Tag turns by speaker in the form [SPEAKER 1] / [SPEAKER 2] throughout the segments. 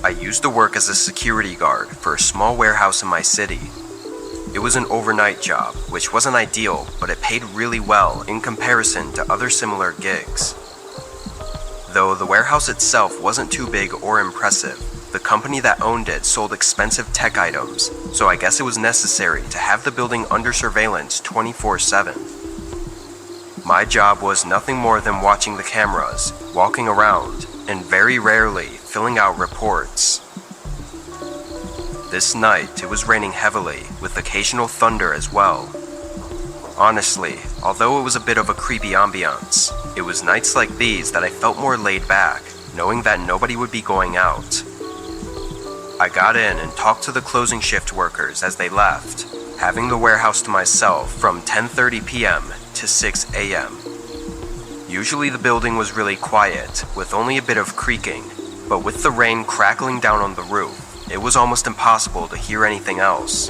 [SPEAKER 1] I used to work as a security guard for a small warehouse in my city. It was an overnight job, which wasn't ideal, but it paid really well in comparison to other similar gigs. Though the warehouse itself wasn't too big or impressive, the company that owned it sold expensive tech items, so I guess it was necessary to have the building under surveillance 24/7. My job was nothing more than watching the cameras, walking around, and very rarely filling out reports. This night, it was raining heavily, with occasional thunder as well. Honestly, although it was a bit of a creepy ambiance, it was nights like these that I felt more laid back, knowing that nobody would be going out. I got in and talked to the closing shift workers as they left, having the warehouse to myself from 10:30 p.m. to 6 a.m. Usually the building was really quiet, with only a bit of creaking, but with the rain crackling down on the roof, it was almost impossible to hear anything else.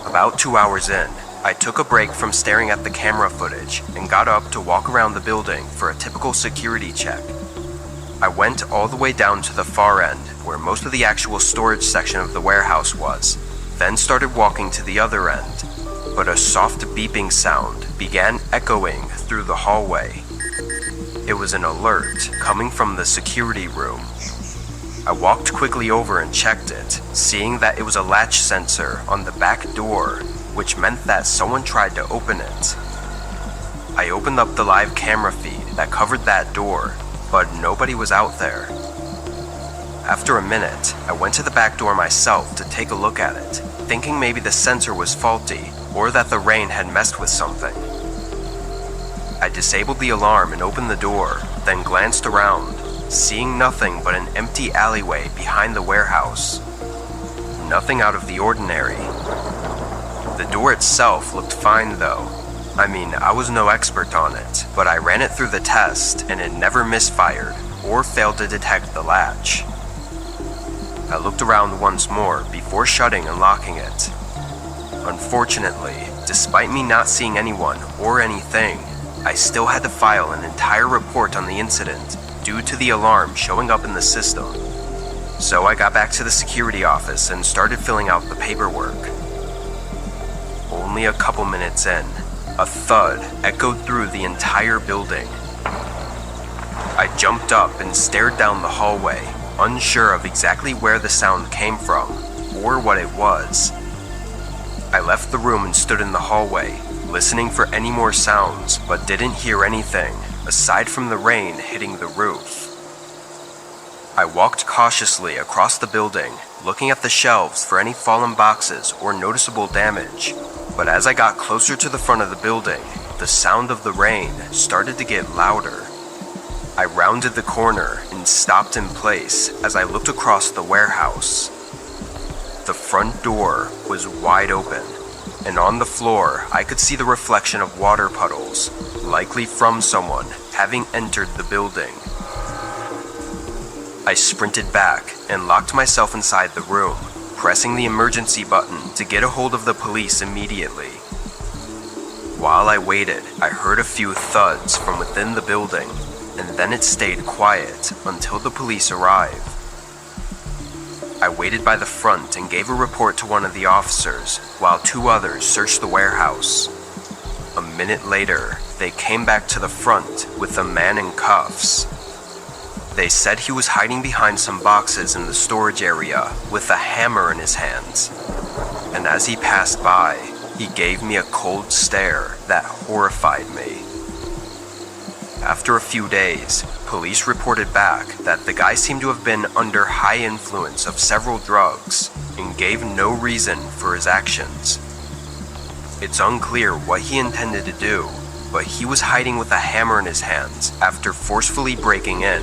[SPEAKER 1] About 2 hours in, I took a break from staring at the camera footage and got up to walk around the building for a typical security check. I went all the way down to the far end, where most of the actual storage section of the warehouse was, then started walking to the other end, but a soft beeping sound began echoing through the hallway. It was an alert coming from the security room. I walked quickly over and checked it, seeing that it was a latch sensor on the back door, which meant that someone tried to open it. I opened up the live camera feed that covered that door, but nobody was out there. After a minute, I went to the back door myself to take a look at it, thinking maybe the sensor was faulty or that the rain had messed with something. I disabled the alarm and opened the door, then glanced around, seeing nothing but an empty alleyway behind the warehouse. Nothing out of the ordinary. The door itself looked fine though. I mean, I was no expert on it, but I ran it through the test and it never misfired or failed to detect the latch. I looked around once more before shutting and locking it. Unfortunately, despite me not seeing anyone or anything, I still had to file an entire report on the incident due to the alarm showing up in the system. So I got back to the security office and started filling out the paperwork. Only a couple minutes in, a thud echoed through the entire building. I jumped up and stared down the hallway, unsure of exactly where the sound came from or what it was. I left the room and stood in the hallway, listening for any more sounds, but didn't hear anything aside from the rain hitting the roof. I walked cautiously across the building, looking at the shelves for any fallen boxes or noticeable damage. But as I got closer to the front of the building, the sound of the rain started to get louder. I rounded the corner and stopped in place as I looked across the warehouse. The front door was wide open, and on the floor I could see the reflection of water puddles, likely from someone having entered the building. I sprinted back and locked myself inside the room, pressing the emergency button to get a hold of the police immediately. While I waited, I heard a few thuds from within the building, and then it stayed quiet until the police arrived. I waited by the front and gave a report to one of the officers, while two others searched the warehouse. A minute later, they came back to the front with a man in cuffs. They said he was hiding behind some boxes in the storage area with a hammer in his hands. And as he passed by, he gave me a cold stare that horrified me. After a few days, police reported back that the guy seemed to have been under high influence of several drugs and gave no reason for his actions. It's unclear what he intended to do, but he was hiding with a hammer in his hands after forcefully breaking in,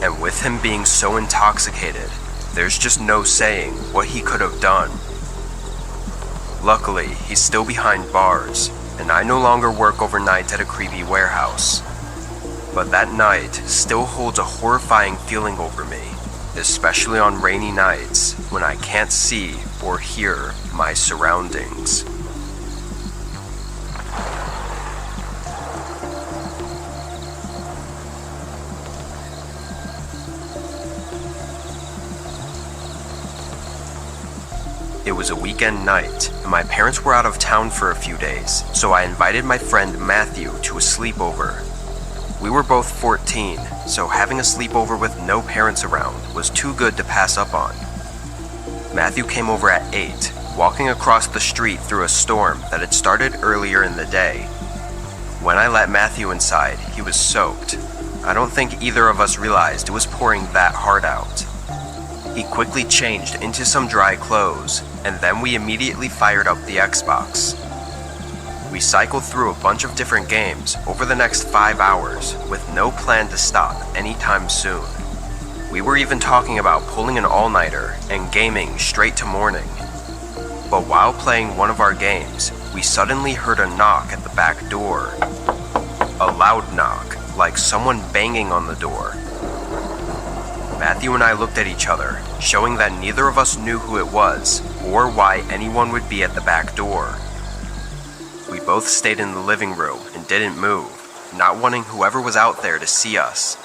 [SPEAKER 1] and with him being so intoxicated, there's just no saying what he could have done. Luckily, he's still behind bars, and I no longer work overnight at a creepy warehouse. But that night still holds a horrifying feeling over me, especially on rainy nights when I can't see or hear my surroundings. It was a weekend night, and my parents were out of town for a few days, so I invited my friend Matthew to a sleepover. We were both 14, so having a sleepover with no parents around was too good to pass up on. Matthew came over at 8, walking across the street through a storm that had started earlier in the day. When I let Matthew inside, he was soaked. I don't think either of us realized it was pouring that hard out. He quickly changed into some dry clothes, and then we immediately fired up the Xbox. We cycled through a bunch of different games over the next 5 hours with no plan to stop anytime soon. We were even talking about pulling an all-nighter and gaming straight to morning. But while playing one of our games, we suddenly heard a knock at the back door. A loud knock, like someone banging on the door. Matthew and I looked at each other, showing that neither of us knew who it was or why anyone would be at the back door. We both stayed in the living room and didn't move, not wanting whoever was out there to see us.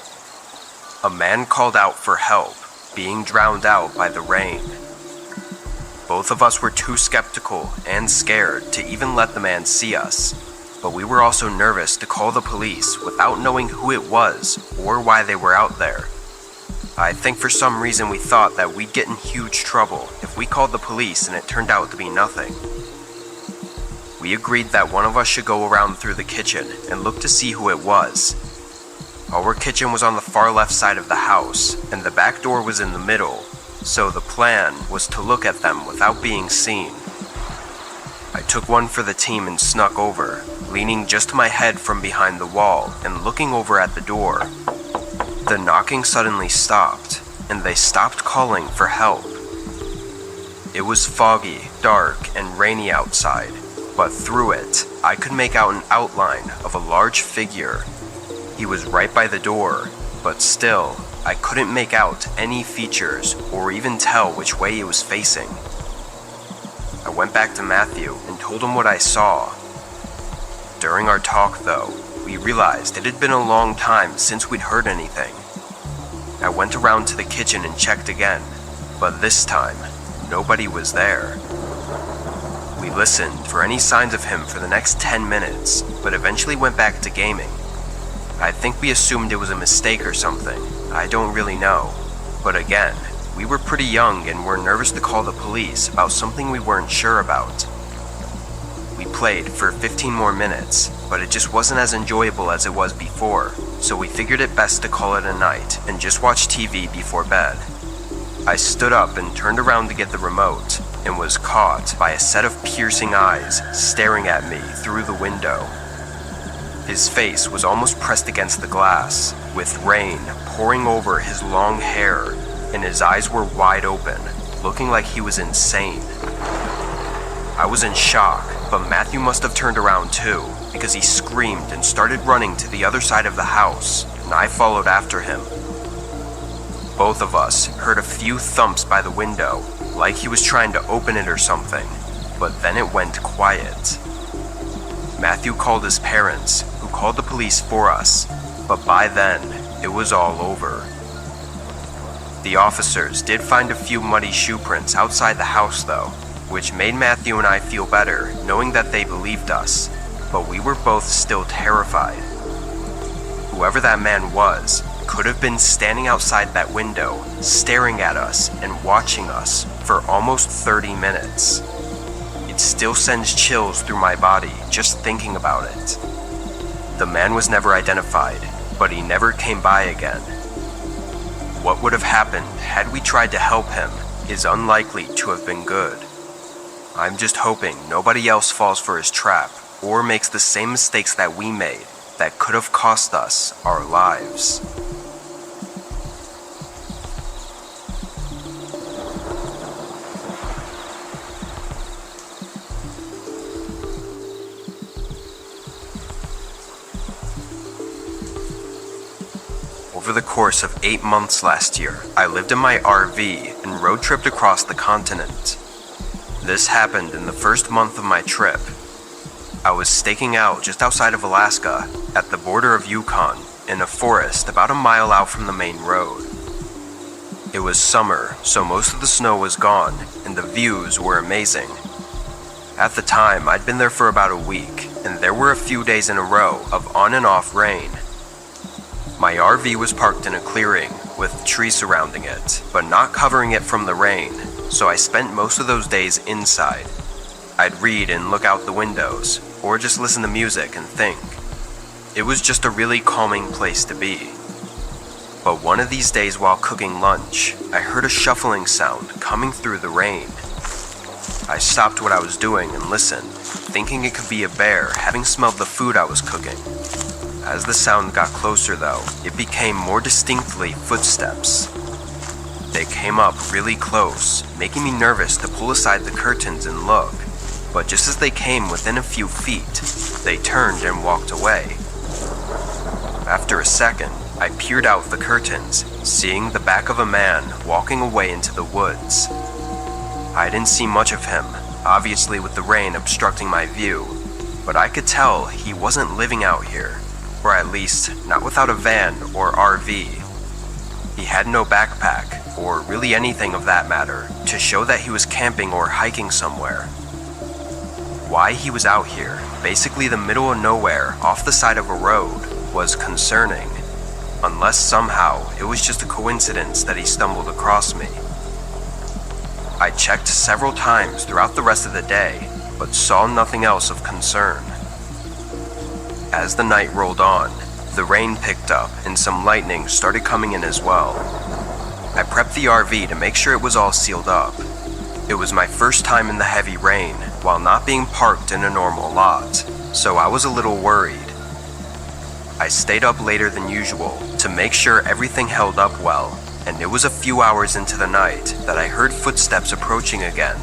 [SPEAKER 1] A man called out for help, being drowned out by the rain. Both of us were too skeptical and scared to even let the man see us, but we were also nervous to call the police without knowing who it was or why they were out there. I think for some reason we thought that we'd get in huge trouble if we called the police and it turned out to be nothing. We agreed that one of us should go around through the kitchen and look to see who it was. Our kitchen was on the far left side of the house, and the back door was in the middle, so the plan was to look at them without being seen. I took one for the team and snuck over, leaning just my head from behind the wall and looking over at the door. The knocking suddenly stopped, and they stopped calling for help. It was foggy, dark, and rainy outside, but through it, I could make out an outline of a large figure. He was right by the door, but still, I couldn't make out any features or even tell which way he was facing. I went back to Matthew and told him what I saw. During our talk, though, we realized it had been a long time since we'd heard anything. I went around to the kitchen and checked again, but this time, nobody was there. We listened for any signs of him for the next 10 minutes, but eventually went back to gaming. I think we assumed it was a mistake or something. I don't really know. But again, we were pretty young and were nervous to call the police about something we weren't sure about. We played for 15 more minutes, but it just wasn't as enjoyable as it was before, so we figured it best to call it a night and just watch TV before bed. I stood up and turned around to get the remote, and was caught by a set of piercing eyes staring at me through the window. His face was almost pressed against the glass, with rain pouring over his long hair, and his eyes were wide open, looking like he was insane. I was in shock, but Matthew must have turned around too, because he screamed and started running to the other side of the house, and I followed after him. Both of us heard a few thumps by the window, like he was trying to open it or something, but then it went quiet. Matthew called his parents, who called the police for us, but by then, it was all over. The officers did find a few muddy shoe prints outside the house though, which made Matthew and I feel better knowing that they believed us, but we were both still terrified. Whoever that man was could have been standing outside that window, staring at us and watching us for almost 30 minutes. It still sends chills through my body just thinking about it. The man was never identified, but he never came by again. What would have happened had we tried to help him is unlikely to have been good. I'm just hoping nobody else falls for his trap or makes the same mistakes that we made that could have cost us our lives. Over the course of 8 months last year, I lived in my RV and road tripped across the continent. This happened in the first month of my trip. I was staking out just outside of Alaska, at the border of Yukon, in a forest about a mile out from the main road. It was summer, so most of the snow was gone, and the views were amazing. At the time, I'd been there for about a week, and there were a few days in a row of on and off rain. My RV was parked in a clearing, with trees surrounding it, but not covering it from the rain, so I spent most of those days inside. I'd read and look out the windows, or just listen to music and think. It was just a really calming place to be. But one of these days while cooking lunch, I heard a shuffling sound coming through the rain. I stopped what I was doing and listened, thinking it could be a bear, having smelled the food I was cooking. As the sound got closer though, it became more distinctly footsteps. They came up really close, making me nervous to pull aside the curtains and look, but just as they came within a few feet, they turned and walked away. After a second, I peered out the curtains, seeing the back of a man walking away into the woods. I didn't see much of him, obviously with the rain obstructing my view, but I could tell he wasn't living out here, or at least not without a van or RV. He had no backpack, or really anything of that matter, to show that he was camping or hiking somewhere. Why he was out here, basically the middle of nowhere off the side of a road, was concerning, unless somehow it was just a coincidence that he stumbled across me. I checked several times throughout the rest of the day, but saw nothing else of concern. As the night rolled on, the rain picked up and some lightning started coming in as well. I prepped the RV to make sure it was all sealed up. It was my first time in the heavy rain while not being parked in a normal lot, so I was a little worried. I stayed up later than usual to make sure everything held up well, and it was a few hours into the night that I heard footsteps approaching again.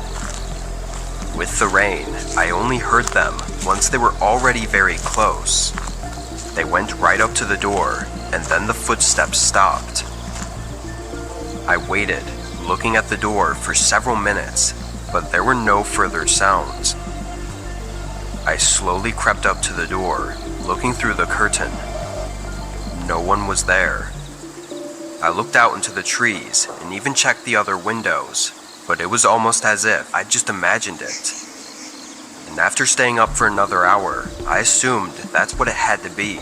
[SPEAKER 1] With the rain, I only heard them once they were already very close. They went right up to the door, and then the footsteps stopped. I waited, looking at the door for several minutes, but there were no further sounds. I slowly crept up to the door, looking through the curtain. No one was there. I looked out into the trees and even checked the other windows, but it was almost as if I'd just imagined it. And after staying up for another hour, I assumed that's what it had to be.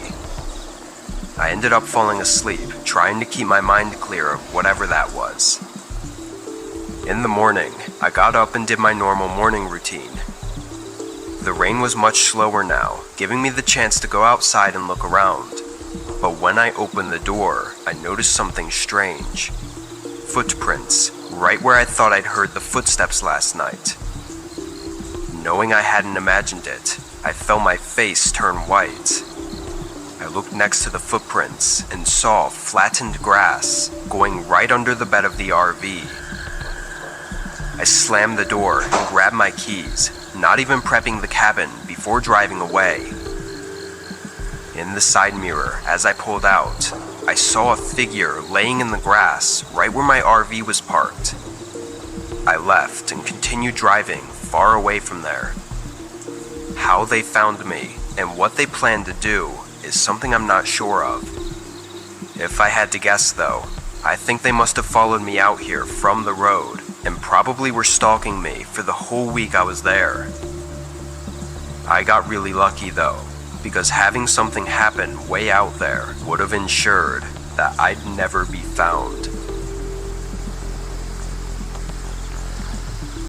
[SPEAKER 1] I ended up falling asleep, trying to keep my mind clear of whatever that was. In the morning, I got up and did my normal morning routine. The rain was much slower now, giving me the chance to go outside and look around. But when I opened the door, I noticed something strange. Footprints, right where I thought I'd heard the footsteps last night. Knowing I hadn't imagined it, I felt my face turn white. I looked next to the footprints and saw flattened grass going right under the bed of the RV. I slammed the door and grabbed my keys, not even prepping the cabin before driving away. In the side mirror, as I pulled out, I saw a figure laying in the grass right where my RV was parked. I left and continued driving far away from there. How they found me and what they planned to do is something I'm not sure of. If I had to guess though, I think they must have followed me out here from the road and probably were stalking me for the whole week I was there. I got really lucky though, because having something happen way out there would have ensured that I'd never be found.